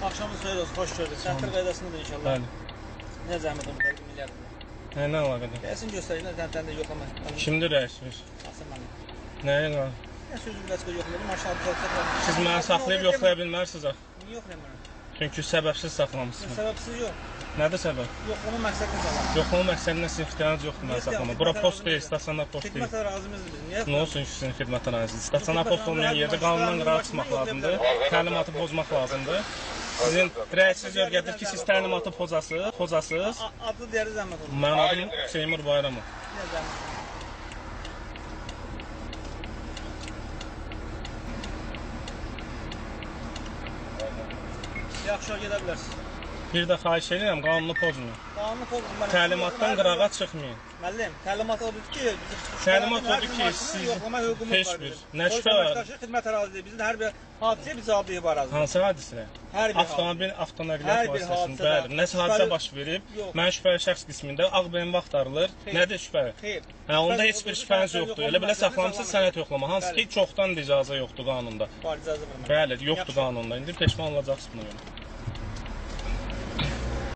Axşamın xeyir olsun, xoş gördük. Səntir qaydasındadır inşallah. Bəli. Nə zəhmət oldu, təqdim eləyərdim. Nə əlaqədir? Gəlsin göstərin, təntəndə yoxlama. Kimdir rəisimiz? Asım mənim. Nəyə qalır? Nə sözü biləçkə yoxladım, aşağı düzəltsə. Siz məni saxlayıb yoxlaya bilmərsiniz axı. Niyə yoxlayamıram? Çünki səbəbsiz saxlamışsınız. Səbəbsiz yox. Nədir səbəb? Yoxlama məqsədini saxladım. Yoxlama məqsədinə sizin ixtiyacınız yoxdur mən saxlama. Bura post deyil, stasionar post deyil. Xidmət ərazimizdir bizim. Niyə? Nə olsun ki, sizin xidmət əraziniz? Stasionar post olmayan yerdə qanundan qırağa çıxmaq lazımdır. Təlimatı pozmaq lazımdır. Sizin rəisiniz öyrədir ki, siz təlimatı pozasınız. Adlı deyəri zəhmət oldu. Mənim adım Seymur Bayramov. Nə zəhmət? Yaxşı, gedə bilərsiniz. Bir də xahiş edirəm, qanunu pozmayın. Qanunu pozmayın. Təlimatdan qırağa çıxmayın. Müəllim, təlimat odur ki, Təlimat odur ki, siz yoxlama hüququmuz var. heç bir, nə şübhə var? Xidmət ərazidir. Bizim hər bir hadisə biz cavabdehik bu ərazidə. Hansı hadisə? Hər bir Avtomobil avtonəqliyyat hər bir vasitəsində. hadisədə. Bəli, nəsə hadisə baş verib. Yox. Mən şübhəli şəxs qismində ağ BMW axtarılır. Nədir şübhə? Xeyr. Hə, onda heç bir şübhəniz yoxdur. Elə belə saxlamısınız sənəd yoxlama. Hansı ki, çoxdan icazə yoxdur qanunda. Var icazə vermə. Bəli, yoxdur qanunda. İndi peşman olacaqsınız buna görə.